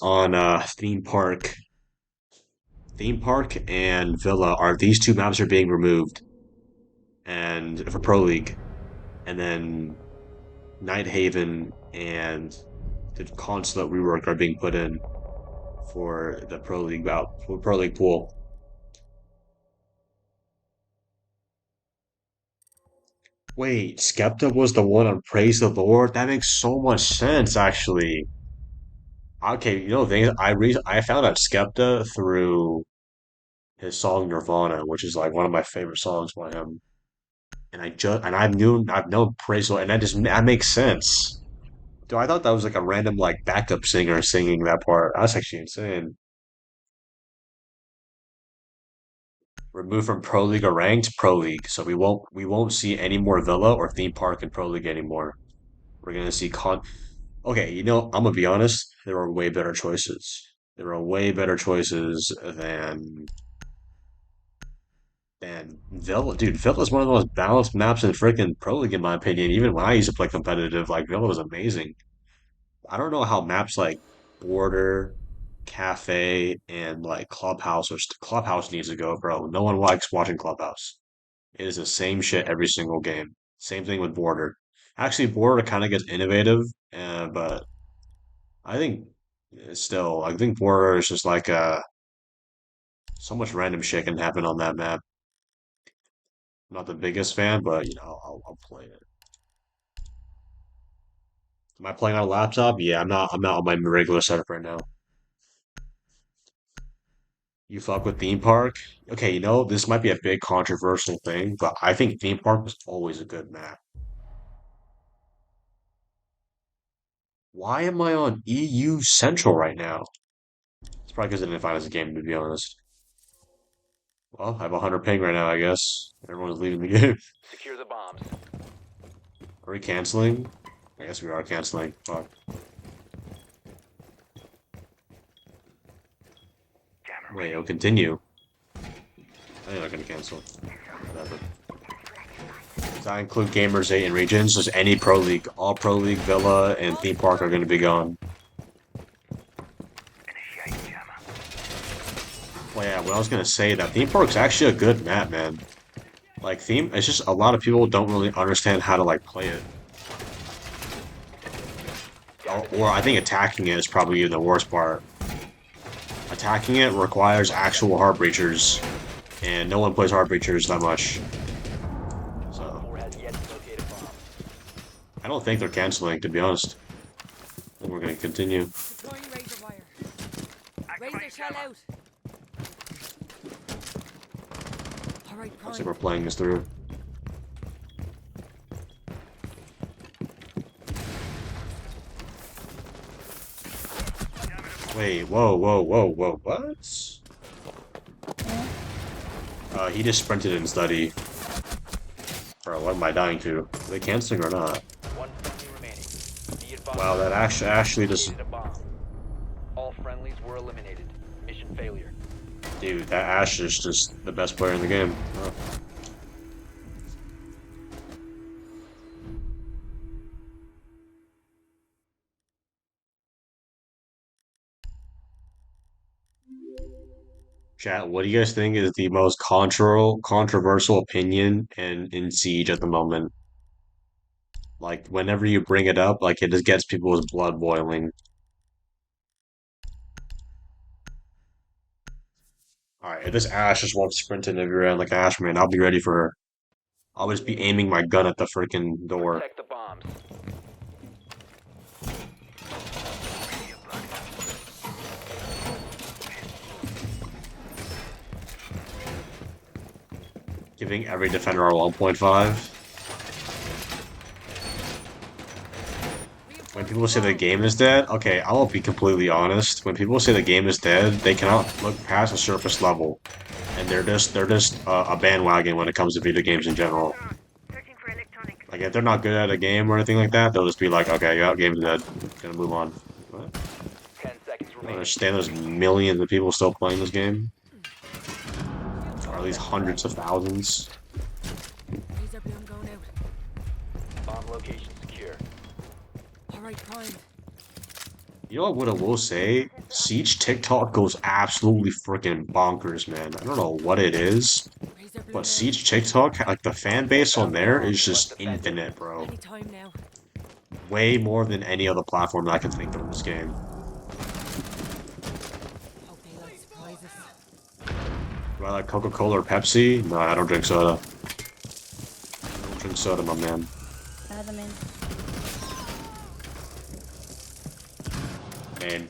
On theme park. Theme park and Villa are these two maps are being removed and for Pro League. And then Night Haven and the consulate rework are being put in for the Pro League bout for Pro League pool. Wait, Skepta was the one on Praise the Lord? That makes so much sense actually. Okay, you know the thing is, I found out Skepta through his song Nirvana, which is like one of my favorite songs by him. And I've known Praise the Lord, and that makes sense. Dude, I thought that was like a random like backup singer singing that part. That's actually insane. Removed from Pro League or ranked Pro League, so we won't see any more Villa or theme park in Pro League anymore. We're gonna see con. Okay, I'm gonna be honest. There are way better choices. There are way better choices than Villa. Dude, Villa is one of the most balanced maps in freaking Pro League in my opinion. Even when I used to play competitive, like Villa was amazing. I don't know how maps like Border, Cafe, and like Clubhouse needs to go, bro. No one likes watching Clubhouse. It is the same shit every single game. Same thing with Border. Actually, Border kind of gets innovative, but I think I think Border is just like so much random shit can happen on that map. I'm not the biggest fan, but I'll play it. Am I playing on a laptop? Yeah, I'm not. I'm not on my regular setup right now. You fuck with theme park? Okay, this might be a big controversial thing, but I think theme park was always a good map. Why am I on EU Central right now? It's probably because I didn't find it as a game, to be honest. Well, I have 100 ping right now, I guess. Everyone's leaving the game. Secure the bombs. Are we canceling? I guess we are canceling. Fuck. Wait, it'll continue. I'm not gonna cancel. Whatever. Does that include Gamers 8 and Regions? Just any Pro League. All Pro League, Villa, and Theme Park are gonna be gone. Well, yeah, what I was gonna say, that Theme Park's actually a good map, man. Like, it's just a lot of people don't really understand how to, like, play it. Or I think attacking it is probably the worst part. Attacking it requires actual heart breachers, and no one plays heart breachers that much. Op So 4 has yet to locate a bomb. I don't think they're canceling, to be honest. I think we're gonna continue. Deploying razor wire. Razor shell out. Alright, Looks like prime. we're playing this through. Wait, whoa, whoa, whoa, whoa, what? He just sprinted in study. Bro, what am I dying to? Are they canceling or not? One friendly remaining. Be Wow, advised, that actually just... located a bomb. All friendlies were eliminated. Mission failure. Dude, that Ash is just the best player in the game. Oh. Chat, what do you guys think is the most controversial opinion in Siege at the moment? Like, whenever you bring it up, like, it just gets people's blood boiling. Alright, if this Ash just wants sprinting every round like Ash, man, I'll be ready for her. I'll just be aiming my gun at the freaking door. Protect the bombs. Giving every defender a 1.5. When people say the game is dead, okay, I'll be completely honest. When people say the game is dead, they cannot look past the surface level, and they're just a bandwagon when it comes to video games in general. Like if they're not good at a game or anything like that, they'll just be like, okay, yeah, game's dead, gonna move on. What? 10 seconds I don't remaining. understand there's millions of people still playing this game, or at 5 least seconds hundreds of left. thousands. Razor beam going out. Bomb location secure. Alright, prime. You know what I will say? Siege TikTok goes absolutely freaking bonkers, man. I don't know what it is, Razor but bloom out. Siege TikTok, like the fan base on Found the there bomb. is You must just defend it. infinite, bro. Any time now. Way more than any other platform that I can think of in this game. Hope they like surprises. Do I like Coca-Cola or Pepsi? No, I don't drink soda. I don't drink soda, my man. Adam in. Man,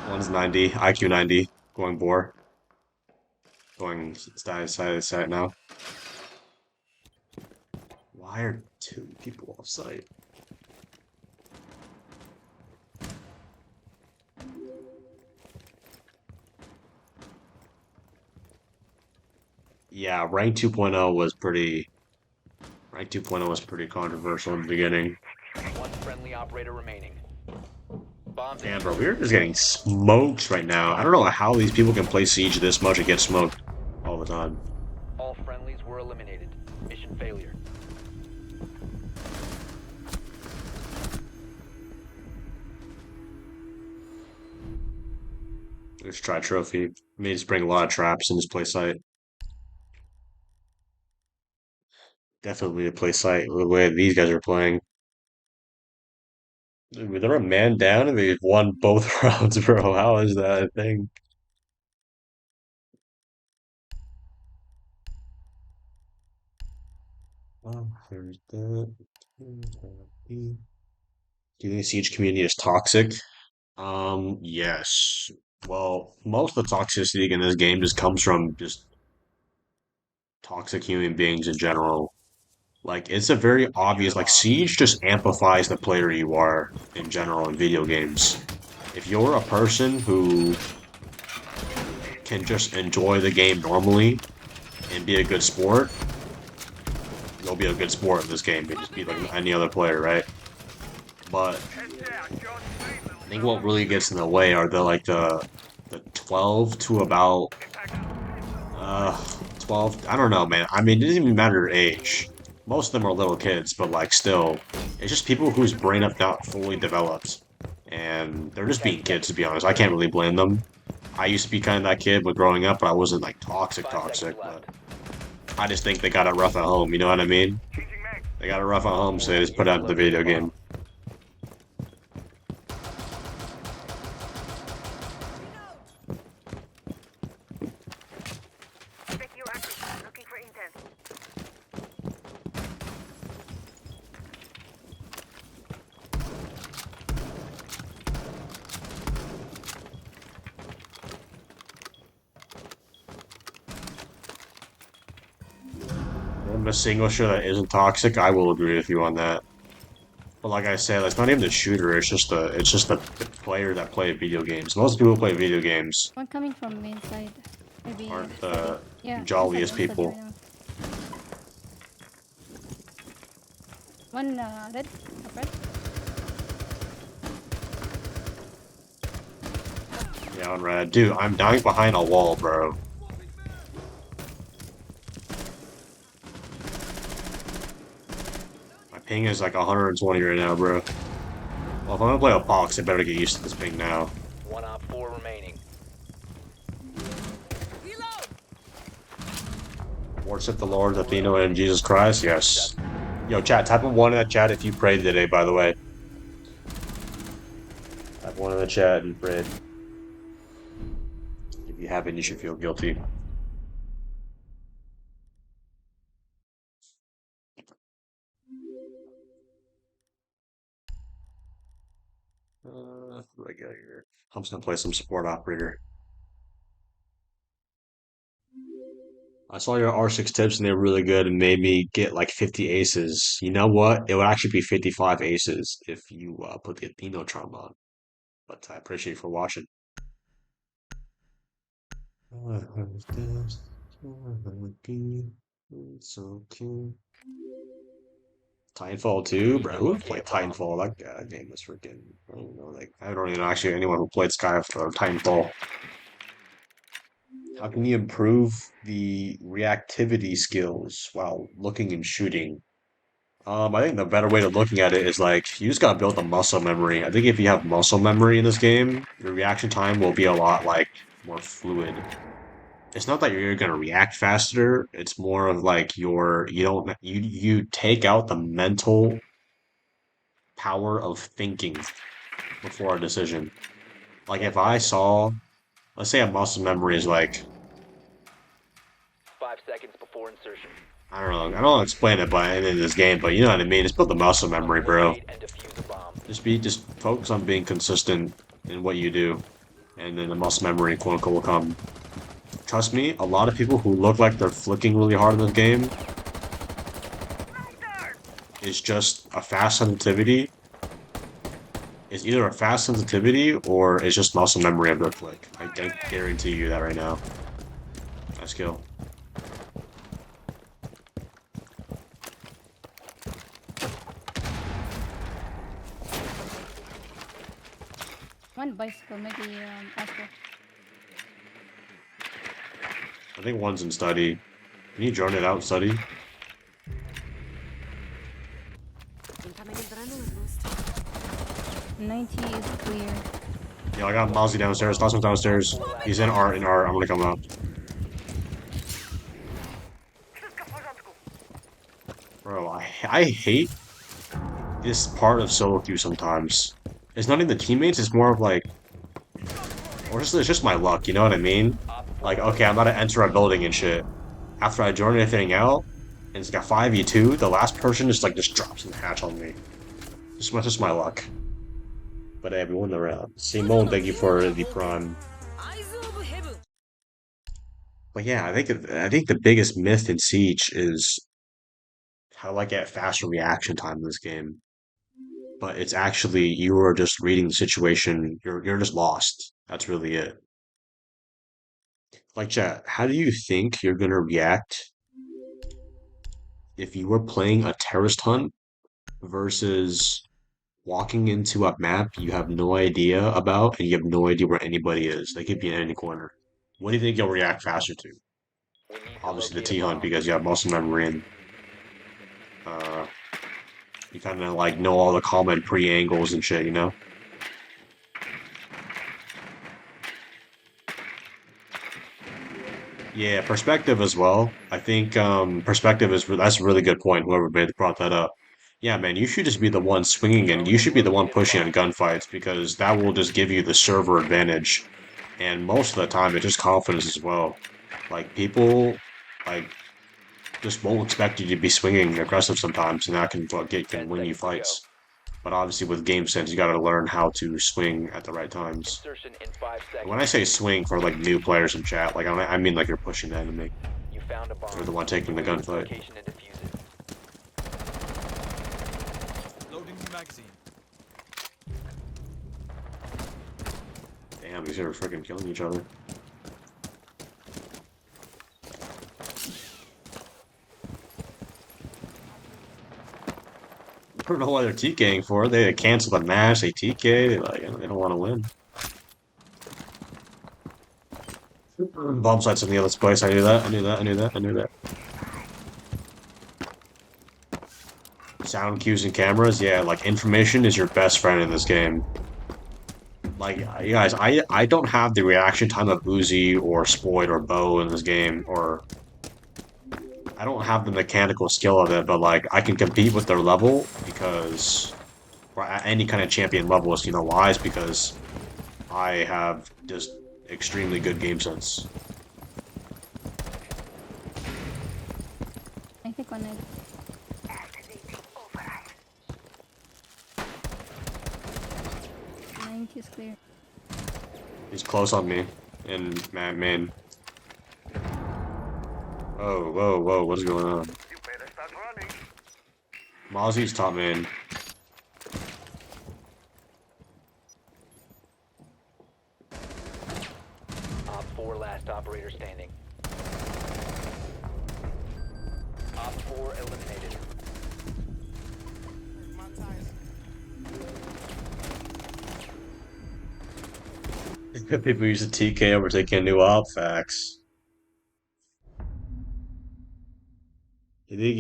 one's 90, IQ 90, going boar, going side to side now. Why are two people off site? Yeah, rank 2.0 was pretty controversial in the beginning. One friendly operator remaining. Bomb Damn, bro, diffuser we're just getting secured. smoked right now. I don't know how these people can play Siege this much and get smoked all the time. All friendlies were eliminated. Mission failure. Let's try trophy. May just bring a lot of traps in this play site. Definitely a play site the way these guys are playing. Dude, they're a man down and they've won both rounds, bro. How is that a thing? Oh, there's that. Do you think the Siege community is toxic? Yes. Well, most of the toxicity in this game just comes from just toxic human beings in general. Like, it's a very Secure obvious, the like, bomb. Siege just amplifies the player you are in general in video games. If you're a person who can just enjoy the game normally and be a good sport, you'll be a good sport in this game and just be like any other player, right? But I think what really gets in the way are the 12 to about uh 12. I don't know, man. I mean, it doesn't even matter their age. Most of them are little kids, but like still, it's just people whose brain have not fully developed, and they're just 10 being kids. To seconds be to honest, I can't insertion. really blame them. I used to be kind of that kid when growing up, but I wasn't like toxic, 5 seconds toxic. left. But I just think they got it rough at home. You know what I mean? They got it rough at Op home, so 4 they just put needs to out the locate a video game. bomb. I'm a single shooter that isn't toxic. I will agree with you on that. But like I said, it's not even the shooter. It's just the player that play video games. Most people who play video games One coming from main side. Maybe aren't study. the Yeah, jolliest one study right people. now. One red. Up red. Yeah, on red. Dude, I'm dying behind a wall, bro. My ping is like 120 right now, bro. Well, if I'm gonna play a box, I better get used to this ping now. One op 4 remaining. Reload! Worship the Lord, Atheno, and Jesus Christ. Mission Yes. successful. Yo, chat, type in one in the chat if you prayed today, by the way. Type one in the chat if you prayed. If you haven't, you should feel guilty. What do I got here? I'm just gonna play some support operator. I saw your R6 tips and they were really good and made me get like 50 aces. You know what? It would actually be 55 aces if you put the Atheno charm on. But I appreciate you for watching. It's okay. Titanfall 2, bro. Who Locate a played bomb. Titanfall? That game was freaking. I don't know. Like, I don't even know actually anyone who played Sky or Titanfall. How can you improve the reactivity skills while looking and shooting? I think the better way of looking at it is like you just gotta build the muscle memory. I think if you have muscle memory in this game, your reaction time will be a lot like more fluid. It's not that you're gonna react faster. It's more of like you don't you take out the mental power of thinking before a decision. Like 10 if I seconds. saw, let's say a muscle memory is like 5 seconds before insertion. I don't know, I don't know how to explain it by in this game, but you know what I mean. It's build the muscle memory, bro. Locate and defuse a bomb. Just focus on being consistent in what you do, and then the muscle memory quote unquote will come. Trust me, a lot of people who look like they're flicking really hard in this game is just a fast sensitivity. It's either a fast sensitivity or it's just muscle memory of their flick. I can guarantee you that right now. Nice kill. One bicycle, maybe Oscar. I think one's in study. Can you drone it out, study? Incoming adrenaline boost. 90 is clear. Yeah, I got Mozzie downstairs. Toss him downstairs. He's in art. In art. I'm gonna come out. Bro, I hate this part of solo queue sometimes. It's not even the teammates. It's more of like, or it's just my luck. You know what I mean? Op 4 Like, okay, I'm about to enter a building and shit. After I join anything out, and it's got 5v2, the last person just drops in the hatch on me. Just my luck. But hey, we won the round. Simone, thank you for the prime. Eyes of heaven. But yeah, I think the biggest myth in Siege is how do I get faster reaction time in this game? But it's actually you are just reading the situation. You're just lost. That's really it. Like chat, how do you think you're gonna react if you were playing a terrorist hunt versus walking into a map you have no idea about and you have no idea where anybody is? They could be in any corner. What do you think you'll react faster to? We need to Obviously the locate a T hunt bomb. because you have muscle memory and uh you kind of like know all the comment pre-angles and shit, you know? Yeah, perspective as well. I think perspective is that's a really good point. Whoever brought that up. Yeah, man, you should just be the one swinging and Drone you has should be the one located a pushing on bomb. gunfights because that will just give you the server advantage. And most of the time, it's just confidence as well. Like people, like just won't expect you to be swinging aggressive sometimes, and that can 10 win you seconds to go. fights. But obviously, with game sense, you got to learn how to swing at the right times. Insertion in 5 And when seconds. I say swing for like new players in chat, like I mean like you're pushing the enemy. You found a You're bomb. the one taking the Locate its gunfight. location and defuse it. Loading new magazine. Damn, these are freaking killing each other. I don't know why they're TKing for. They cancel the match, they TK, they don't want to win. Bomb sites in the other place. I knew that. I knew that. I knew that. I knew that. Sound cues and cameras. Yeah, like information is your best friend in this game. Like you guys, I don't have the reaction time of Uzi or Spoid or Bow in this game, or I don't have the mechanical skill of it, but like I can compete with their level because, or at any kind of champion level, is you know why? Is because I have just extremely good game sense. I think one night. 90 is clear. He's close on me, and man. Whoa, whoa, whoa! What's going on? Mozzie's top man. Op 4 last operator standing. Op 4 eliminated. People use the TK over taking a new op facts. I think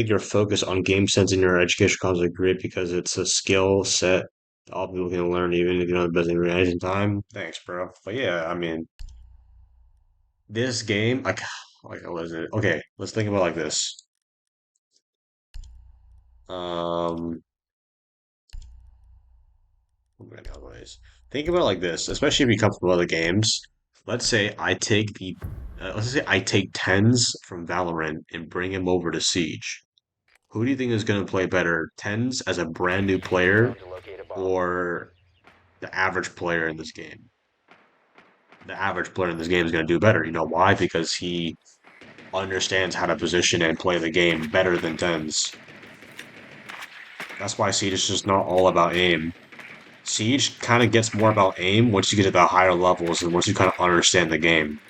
your focus on game sense in your education comes are great because it's a skill set all people can learn even if you don't have the best in time. Thanks, bro. But yeah, I mean, this game, like, what is it? Okay, let's think about it like this. Um, Anyways, think about it like this, especially if you come from other games. Let's say I take let's say I take tens from Valorant and bring him over to Siege. Who do you think is going to play better, tens as a brand new Use your player drone to locate a bomb. or the average player in this game? The average player in this game is going to do better. You know why? Because he understands how to position and play the game better than tens. That's why Siege is just not all about aim. Siege kind of gets more about aim once you get to the higher levels and once you kind of understand the game.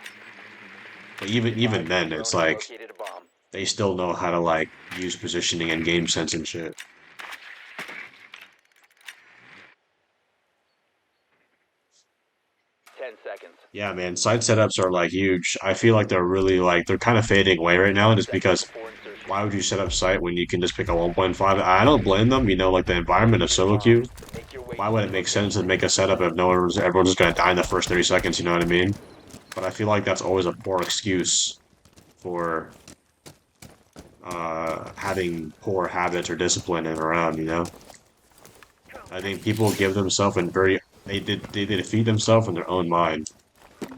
But Be even advised your then, it's drone has like located a bomb. they still know how to like use positioning and game sense and shit. 10 seconds. Yeah, man, site setups are like huge. I feel like they're really like they're kind of fading away right now, just 5 seconds because before insertion. why would you set up site when you can just pick a 1.5? I don't blame them, like the You environment of located a solo bomb. queue. Make your way Why to would its it make sense to location. make a setup if everyone's just gonna die in the first 30 seconds, you know what I mean? But I feel like that's always a poor excuse for having poor habits or discipline in around, you know? I think people give themselves and very they defeat themselves in their own mind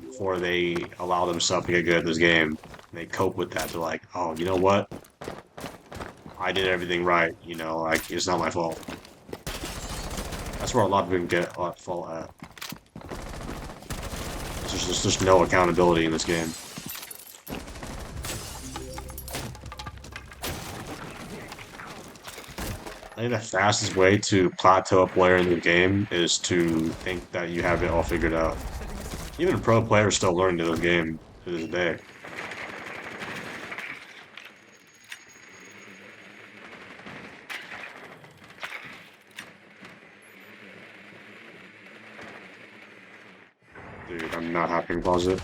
before they allow themselves to get good at this game. They cope with that. They're like, oh, you know what? I did everything right. Like it's not my fault. That's where a lot of people get a lot fall at. There's just no accountability in this game. I think the fastest way to plateau a player in the game is to think that you have it all figured out. Even pro players still learning this game to this day. Dude, I'm not happy in closet.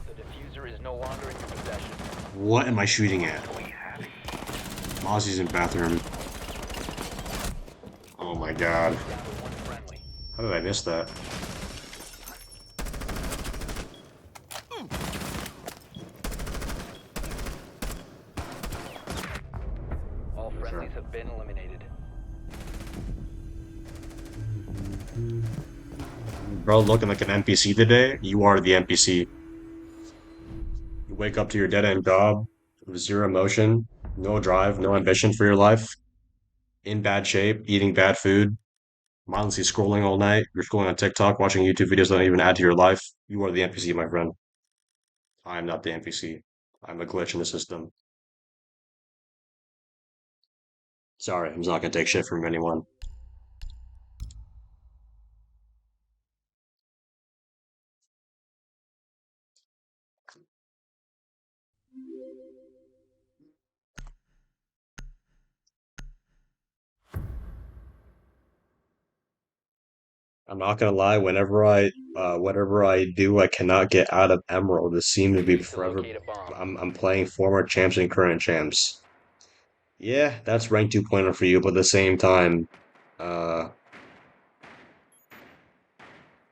The diffuser is no longer in your possession. What am I shooting at? Mozzie's in bathroom. Oh my god. Down to one friendly. How did I miss that? All For sure. friendlies have been eliminated. Bro, looking like an NPC today? You are the NPC. You wake up to your dead-end job with zero emotion, no drive, no ambition for your life, in bad shape, eating bad food, mindlessly scrolling all night. You're scrolling on TikTok, watching YouTube videos that don't even add to your life. You are the NPC, my friend. I am not the NPC. I'm a glitch in the system. Sorry, I'm not gonna take shit from anyone. I'm not gonna lie, whatever I do, I cannot get out of Emerald. This seems to You be need to forever. locate a bomb. I'm playing former champs and current champs. Yeah, that's rank 2.0 for you, but at the same time, uh,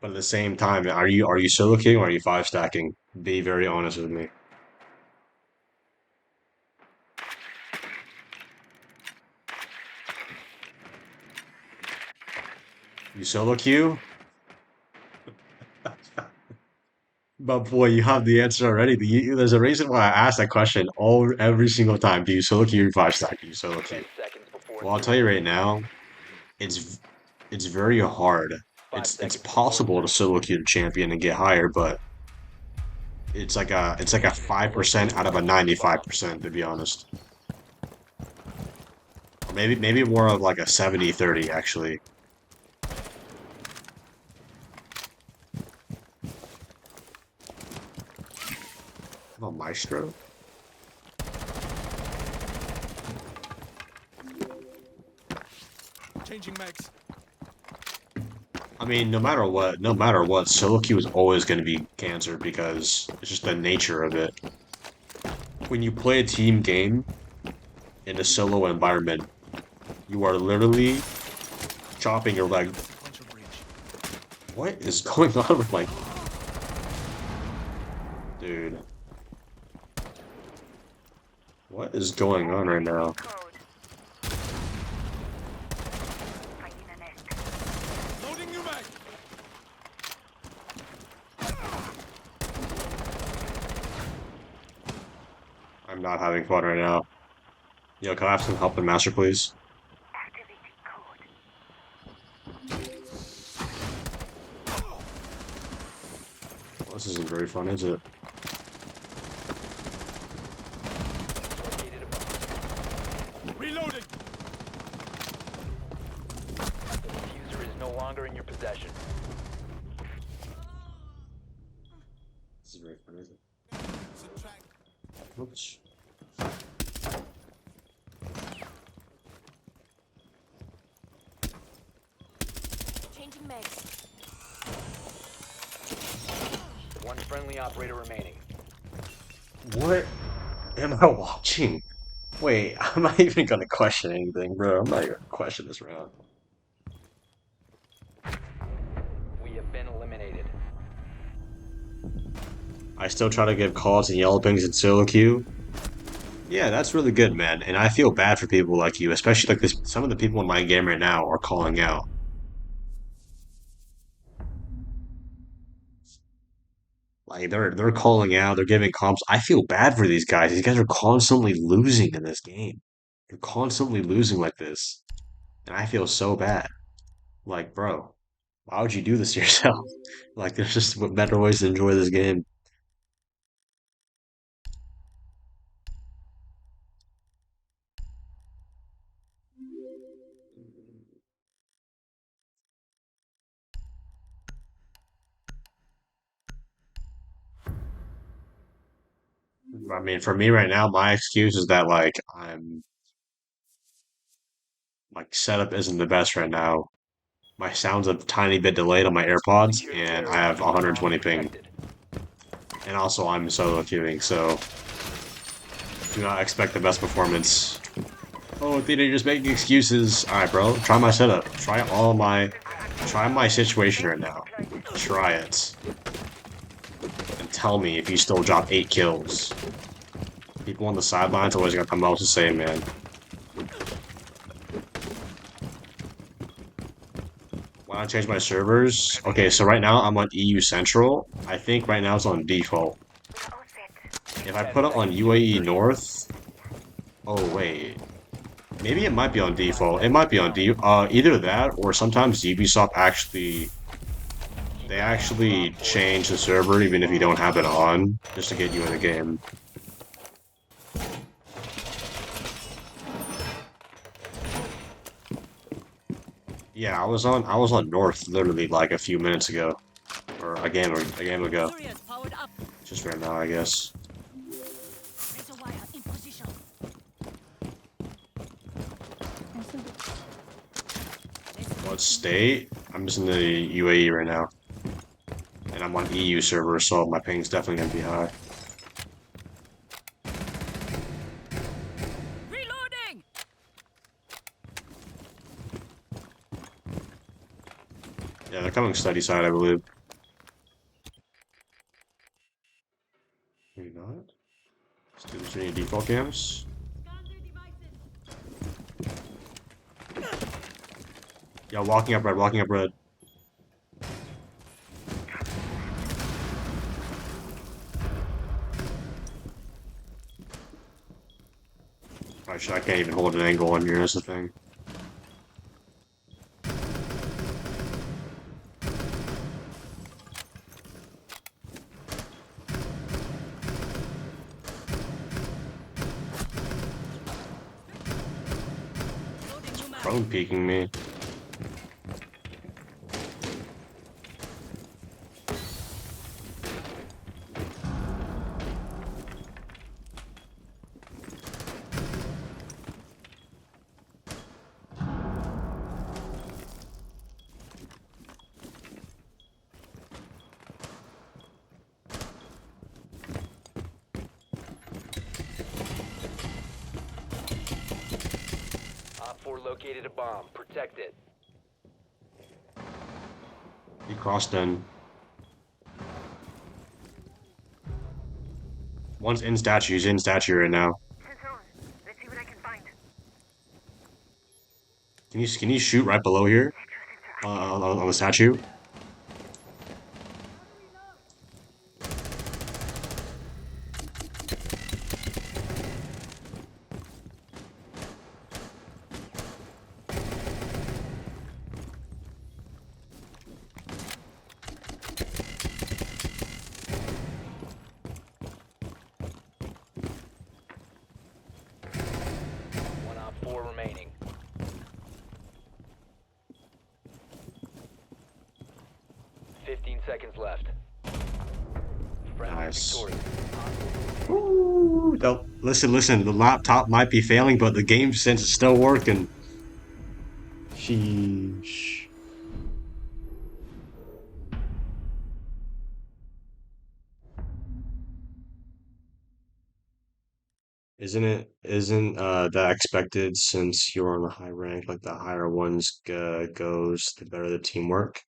are you solo queuing or are you five stacking? Be very honest with me. You solo queue? But boy, you have the answer already. There's a reason why I asked that question every single time. Do you solo queue or five stack? Do you solo 10 queue? seconds before Well, I'll tell you insertion. right now, it's it's very hard. 5 It's seconds before possible to insertion. solo queue the champion and get higher, but it's like a You need to locate 5% and out of a defuse the bomb. 95%, to be honest. Or maybe more of like a 70-30 actually. Oh, Maestro? Changing mags. I mean, no matter what, solo queue is always going to be cancer because it's just the nature of it. When you play a team game in a solo environment, you are literally chopping your leg. Sequential breach. What is going on with my dude? What is going on right now? Loading new mag. I'm not having fun right now. Yo, can I have some help in Master, please? Well, this isn't very fun, is it? Located a bomb. Reloading. The diffuser is no longer in your possession. This is very fun, is it? Subtract. Oops. Changing mags. One friendly operator remaining. What am I watching? Wait, I'm not even gonna question anything, bro. I'm not even gonna question this round. We have been eliminated. I still try to give calls and yellow pings in solo queue. Yeah, that's really good, man. And I feel bad for people like you, especially like this. Some of the people in my game right now are calling out. Like they're calling out, they're giving comps. I feel bad for these guys. These guys are constantly losing in this game. They're constantly losing like this. And I feel so bad. Like, bro, why would you do this to yourself? Like there's just better ways to enjoy this game. I mean, for me right now, my excuse is that like I'm like setup isn't the best right now. My sound's a tiny bit delayed on my AirPods, Secure the and I area. have Keep the bomb 120 ping. protected. And also, I'm solo queuing, so do not expect the best performance. Oh, Athena, you're just making excuses. All right, bro. Try my setup. Try my situation right now. Try it, and tell me if you still drop 8 kills. People on the sidelines always got the most to say, man. Why not change my servers? Okay, so right now I'm on EU Central. I think right now it's on default. If I 10 put it on seconds to UAE insertion. North, oh wait, maybe it might be on default. It might be on D. Either that or sometimes Ubisoft Keep they an eye on your Op actually 4's change the location. server Defuse even the if you bomb. don't have it on, just to get you in the game. Yeah, I was on North literally like a few minutes ago, or a game ago. Couriers powered up. Just right now, I guess. Razor wire in position. I see. What state? I'm just in the UAE right now, and I'm on EU server, so my ping's definitely gonna be high. Reloading. Yeah, they're coming steady side, I believe. Maybe not. Students are any default cams. Yeah, walking up red. I can't even hold an angle on here, that's the thing. Loading new mag. Prone peeking me. located a bomb. Protect it. He crossed in. One's in statue. He's in statue right now. Let's see what I can find. Can you shoot right below here? On the statue? One op 4 remaining. Fifteen seconds left. Friendly Nice. victorious. Ooh, listen. The laptop might be failing, but the game sense is still working. Sheesh. Isn't that expected since you're on the high rank, like the higher ones goes, the better the teamwork?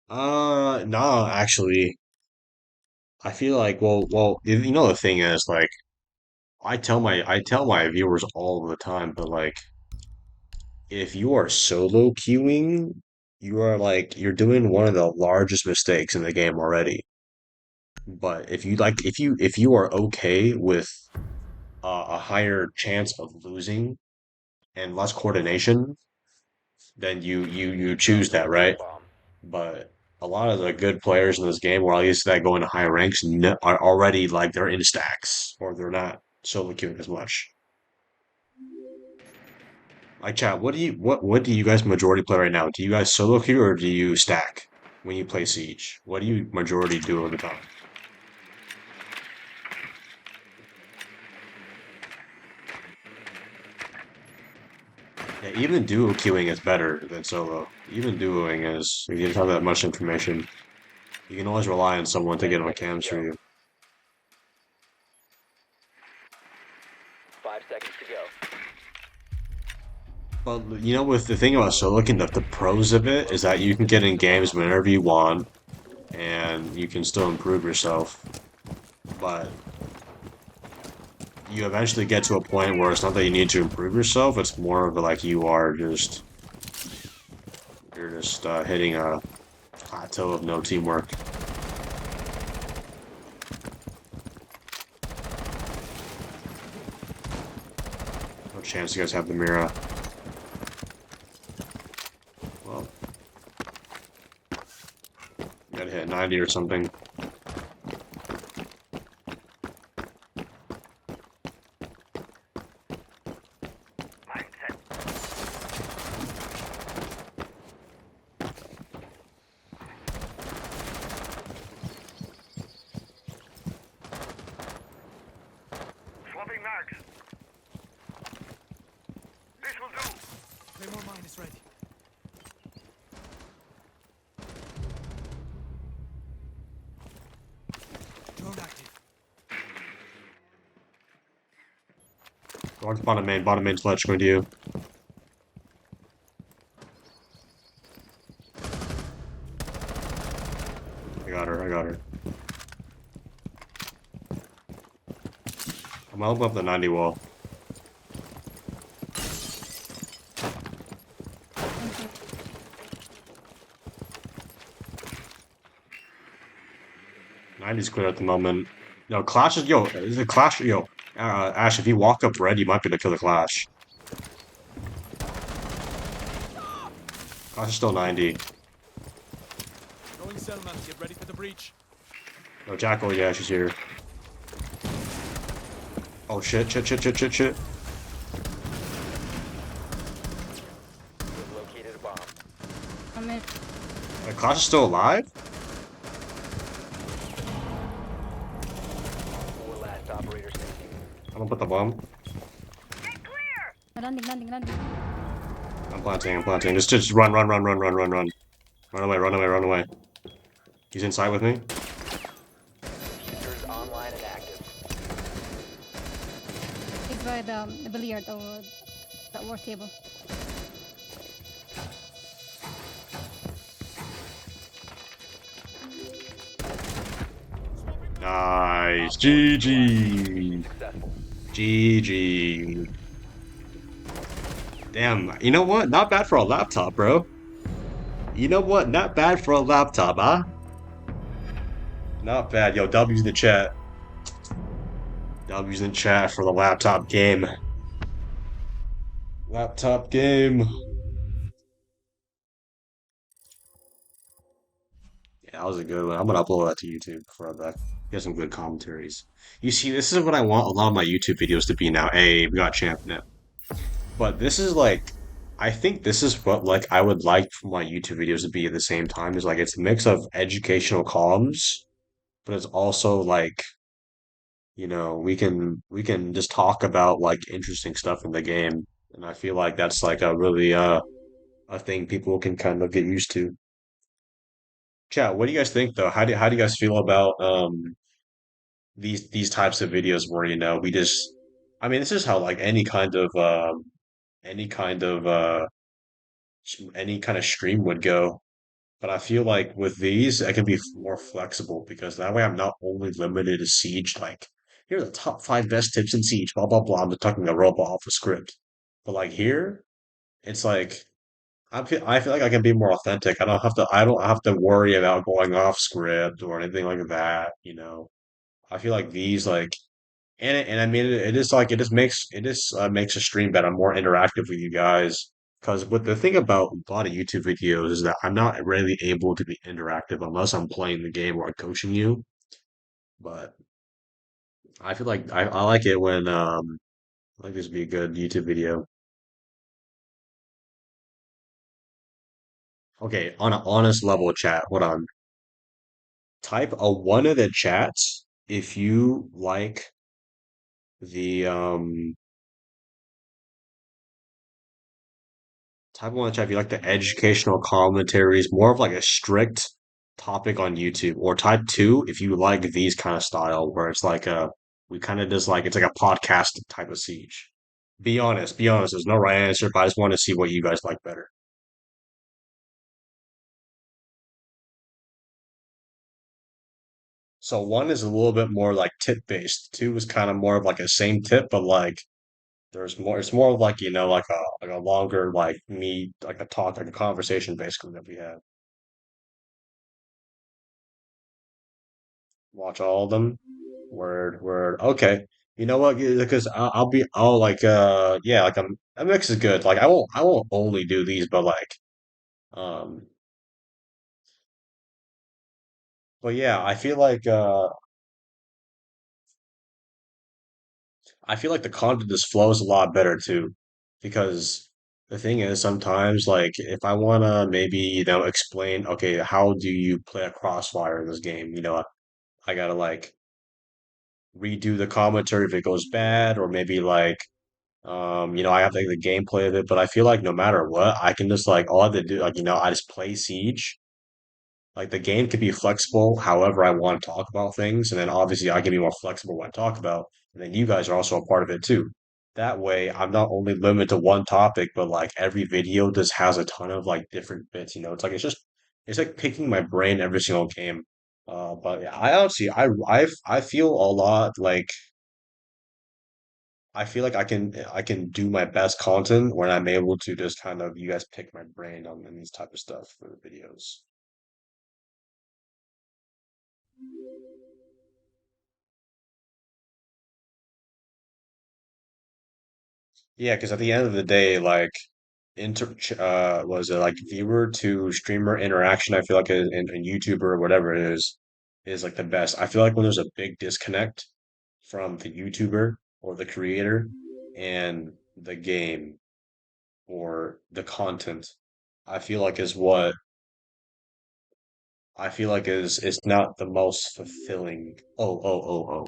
No, actually, I feel like, the thing is, like, I tell my viewers all the time, but like, if you are solo queuing, you're doing one of the largest mistakes in the game already. But if you are okay with a higher chance of losing and less coordination, then you choose Drop the that, locator right? bomb. But a lot of the good players in this game, or at least that go into high ranks, are already like they're in stacks, or they're not solo queuing as much. Like chat, what do you guys majority play right now? Do you guys solo queue or do you stack when you play Siege? What do you majority do all the time? Yeah, even duo queuing is better than solo. Even duoing is, if you don't have that much information, you can always rely on someone to 10 get on seconds to cams for go. you. 5 seconds to go. But with the thing about solo queuing, the pros of it is that you Locate can and get defuse in the games bomb. whenever you want, and you can still improve yourself. But you eventually get to a point where it's not that you need to improve yourself, it's more of a, like you're just hitting a plateau of no teamwork. No chance you guys have the Mira. Well, you gotta hit 90 or something. Swapping marks. This will do. Claymore mine is ready. Drone active. Go on to bottom main sledge going to you. I got her. I'm gonna open up the 90 wall. Thank you. 90's clear at the moment. No, Clash is a Clash, Ash, if you walk up red, you might be able to kill the Clash. Clash is still 90. Throwing cell map. Get ready for the breach. No, Jackal, yeah, she's here. Oh shit. You have located a bomb. I'm in. Clash is still alive? 4 last operator standing. I'm gonna put the bomb. Landing. I'm planting. Just run. Run away. He's inside with me. Diffuser is online and active. He's by the billiard or the war table. Nice. Op 4 neutralized. Mission GG. successful. GG. Damn, you know what? Not bad for a laptop, bro. You know what? Not bad for a laptop, huh? Not bad. Yo, W's in the chat. W's in chat for the laptop game. Laptop game. Yeah, that was a good one. I'm gonna upload that to YouTube for that. Get some good commentaries. You see, this is what I want a lot of my YouTube videos to be now. Hey, we got champ now. But this is like, I think this is what like I would like for my YouTube videos to be at the same time. Is like it's a mix of educational comms, but it's also like, we can just talk about like interesting stuff in the game. And I feel like that's like a really a thing people can kind of get used to. Chat, what do you guys think though? How do you guys feel about these types of videos where we just, I mean, this is how like any kind of any kind of stream would go. But I feel like with these, I can be more flexible because that way I'm not only limited to Siege. Like, here are the top 5 best tips in Siege, blah blah blah. I'm just talking a robot off a script. But like here, it's like I feel like I can be more authentic. I don't have to worry about going off script or anything like that. I feel like these like and I mean it is like it just makes a stream better, more interactive with you guys. Because what the thing about a lot of YouTube videos is that I'm not really able to be interactive unless I'm playing the game or I'm coaching you. But I feel like I like it when I like this would be a good YouTube video. Okay, on an honest level chat, hold on. Type a one in the chats if you like the type one in the chat if you like the educational commentaries, more of like a strict topic on YouTube, or type two if you like these kind of style where it's like we kind of just like it's like a podcast type of siege. Be honest, be honest. There's no right answer, but I just want to see what you guys like better. So one is a little bit more like tip based. Two is kind of more of like a same tip, but like there's more. It's more of like like a longer like me like a talk like a conversation basically that we have. Watch all of them. Word, word. Okay. You know what? Yeah, because I'll like yeah, like a mix is good. Like I won't only do these, but like um but yeah, I feel like the content just flows a lot better too. Because the thing is sometimes like if I wanna maybe, explain, okay, how do you play a crossfire in this game? I gotta like redo the commentary if it goes bad, or maybe like I have like the gameplay of it, but I feel like no matter what, I can just like all I have to do, like, I just play Siege. Like the game can be flexible however I want to talk about things, and then obviously I can be more flexible when I talk about, and then you guys are also a part of it too. That way, I'm not only limited to one topic, but like every video just has a ton of like different bits. It's like picking my brain every single game. But yeah, I honestly, I feel a lot like I feel like I can do my best content when I'm able to just kind of you guys pick my brain on these type of stuff for the videos. Yeah, because at the end of the day, like was it like viewer to streamer interaction? I feel like in YouTuber or whatever it is like the best. I feel like when there's a big disconnect from the YouTuber or the creator and the game or the content, I feel like is what I feel like is not the most fulfilling. Oh, oh, oh, oh.